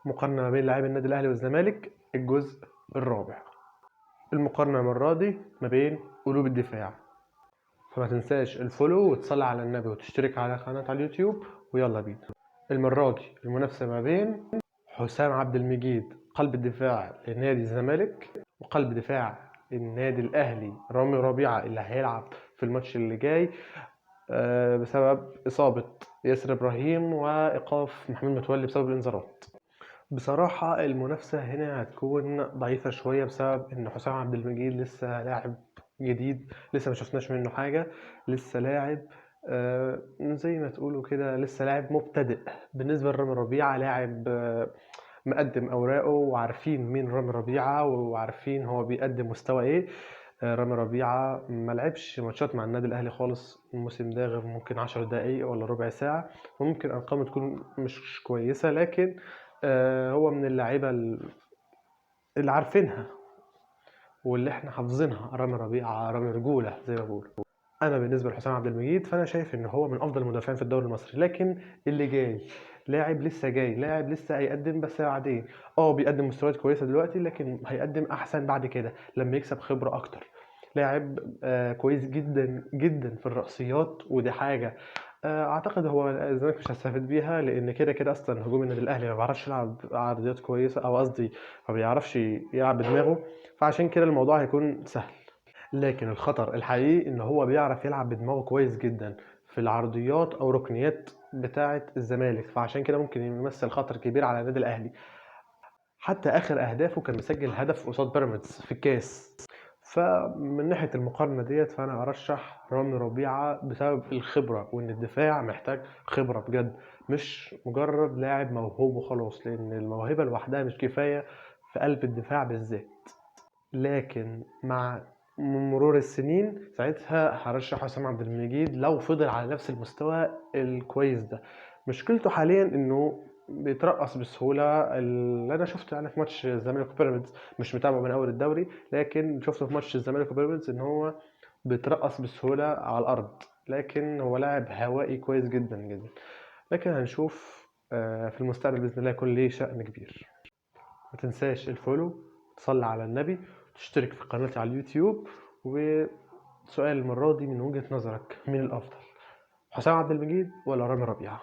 مقارنة ما بين لاعبي النادي الأهلي والزمالك الجزء الرابع. المقارنة المرة دي ما بين قلوب الدفاع. فما تنساش الفولو وتصلي على النبي وتشترك على قناة على اليوتيوب، ويلا بينا. المرة دي المنافسة ما بين حسام عبد المجيد قلب الدفاع لنادي الزمالك وقلب دفاع النادي الأهلي رامي ربيعة اللي هيلعب في الماتش اللي جاي بسبب إصابة ياسر إبراهيم وإيقاف محمود متولي بسبب الإنذارات. بصراحة المنافسة هنا هتكون ضعيفة شوية بسبب إن حسام عبد المجيد لسه لاعب جديد، لسه ما شفناش منه حاجة، لسه لاعب زي ما تقولوا كده لسه لاعب مبتدئ. بالنسبة لرامي ربيعة لاعب مقدم أوراقه وعارفين مين رامي ربيعة وعارفين هو بيقدم مستوى إيه. رامي ربيعة ما لعبش ماتشات مع النادي الأهلي خالص الموسم ده غير ممكن 10 دقايق ولا ربع ساعة، وممكن أرقامه تكون مش كويسة، لكن هو من اللعيبة اللي عارفينها واللي احنا حافظينها. رامي ربيعة رامي رجولة زي ما بقول. انا بالنسبه لحسام عبد المجيد فانا شايف ان هو من افضل المدافعين في الدوري المصري، لكن اللي جاي لاعب لسه جاي، لاعب لسه هيقدم بس بعدين بيقدم مستويات كويسه دلوقتي، لكن هيقدم احسن بعد كده لما يكسب خبره اكتر. لاعب كويس جدا جدا في الرأسيات، ودي حاجه اعتقد هو الزمالك مش هيستفيد بيها، لان كده كده اصلا هجوم النادي الاهلي ما بيعرفش يلعب عرضيات كويسه، او قصدي ما بيعرفش يلعب بدماغه، فعشان كده الموضوع هيكون سهل. لكن الخطر الحقيقي ان هو بيعرف يلعب بدماغه كويس جدا في العرضيات او ركنيات بتاعه الزمالك، فعشان كده ممكن يمثل خطر كبير على النادي الاهلي. حتى اخر اهدافه كان مسجل هدف قصاد بيراميدز في الكاس. فمن ناحيه المقارنه ديت فانا ارشح رامي ربيعه بسبب الخبره، وان الدفاع محتاج خبره بجد، مش مجرد لاعب موهوب وخلاص، لان الموهبه لوحدها مش كفايه في قلب الدفاع بالذات. لكن مع مرور السنين ساعتها هرشح حسام عبد المجيد لو فضل على نفس المستوى الكويس ده. مشكلته حاليا انه بيترقص بسهولة. اللي انا شفته يعني في ماتش الزمالك وبيراميدز، مش متابعه من اول الدوري، لكن شفته في ماتش الزمالك وبيراميدز ان هو بيترقص بسهولة على الارض، لكن هو لاعب هوائي كويس جدا جدا. لكن هنشوف في المستقبل باذن الله يكون ليه شأن كبير. ما تنساش الفولو، تصلي على النبي، تشترك في قناتي على اليوتيوب. وسؤال المرة دي من وجهة نظرك مين الأفضل، حسام عبد المجيد ولا رامي ربيعة؟